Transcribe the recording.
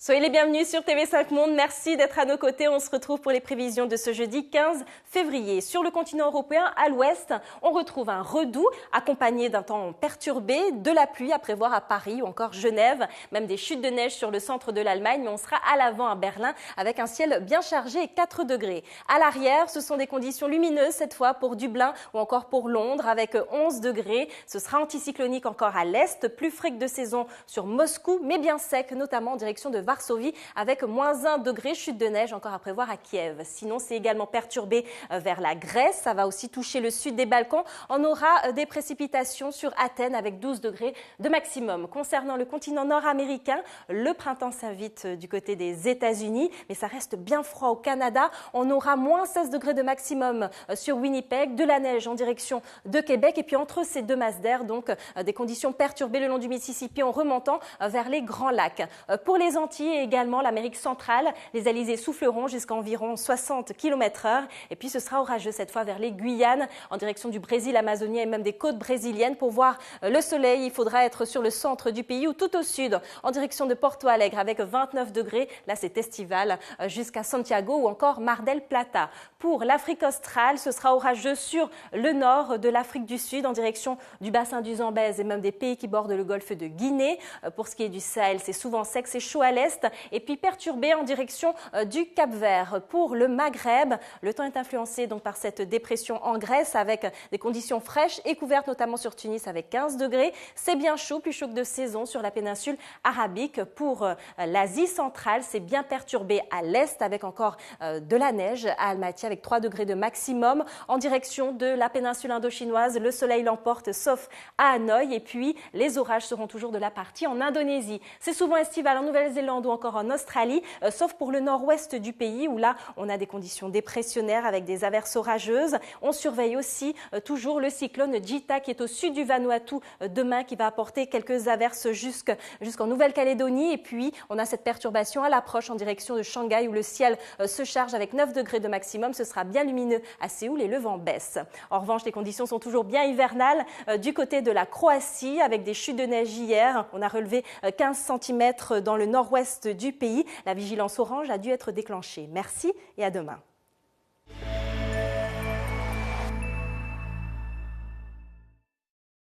Soyez les bienvenus sur TV5 Monde. Merci d'être à nos côtés. On se retrouve pour les prévisions de ce jeudi 15 février. Sur le continent européen, à l'ouest, on retrouve un redoux accompagné d'un temps perturbé, de la pluie à prévoir à Paris ou encore Genève, même des chutes de neige sur le centre de l'Allemagne. Mais on sera à l'avant à Berlin avec un ciel bien chargé et 4 degrés. À l'arrière, ce sont des conditions lumineuses cette fois pour Dublin ou encore pour Londres avec 11 degrés. Ce sera anticyclonique encore à l'est, plus frais que de saison sur Moscou, mais bien sec, notamment en direction de Varsovie avec moins 1 degré, chute de neige encore à prévoir à Kiev. Sinon, c'est également perturbé vers la Grèce. Ça va aussi toucher le sud des Balkans. On aura des précipitations sur Athènes avec 12 degrés de maximum. Concernant le continent nord-américain, le printemps s'invite du côté des États-Unis, mais ça reste bien froid au Canada. On aura moins 16 degrés de maximum sur Winnipeg, de la neige en direction de Québec et puis entre ces deux masses d'air, donc des conditions perturbées le long du Mississippi en remontant vers les Grands Lacs. Pour les Antilles et également l'Amérique centrale, les alizés souffleront jusqu'à environ 60 km/h et puis ce sera orageux cette fois vers les Guyanes en direction du Brésil, Amazonie et même des côtes brésiliennes. Pour voir le soleil, il faudra être sur le centre du pays ou tout au sud en direction de Porto Alegre avec 29 degrés. Là, c'est estival jusqu'à Santiago ou encore Mar del Plata. Pour l'Afrique australe, ce sera orageux sur le nord de l'Afrique du Sud en direction du bassin du Zambèze et même des pays qui bordent le golfe de Guinée. Pour ce qui est du Sahel, c'est souvent sec, c'est chaud à l'est et puis perturbé en direction du Cap-Vert. Pour le Maghreb, le temps est influencé donc par cette dépression en Grèce avec des conditions fraîches et couvertes notamment sur Tunis avec 15 degrés. C'est bien chaud, plus chaud que de saison sur la péninsule arabique. Pour l'Asie centrale, c'est bien perturbé à l'est avec encore de la neige à Almaty avec 3 degrés de maximum. En direction de la péninsule indochinoise, le soleil l'emporte sauf à Hanoï et puis les orages seront toujours de la partie en Indonésie. C'est souvent estival en Nouvelle-Zélande ou encore en Australie, sauf pour le nord-ouest du pays où là on a des conditions dépressionnaires avec des averses orageuses. On surveille aussi toujours le cyclone Gita qui est au sud du Vanuatu demain qui va apporter quelques averses jusqu'en Nouvelle-Calédonie et puis on a cette perturbation à l'approche en direction de Shanghai où le ciel se charge avec 9 degrés de maximum. Ce sera bien lumineux à Séoul et le vent baisse. En revanche, les conditions sont toujours bien hivernales du côté de la Croatie avec des chutes de neige hier. On a relevé 15 cm dans le nord-ouest du pays. La vigilance orange a dû être déclenchée. Merci et à demain.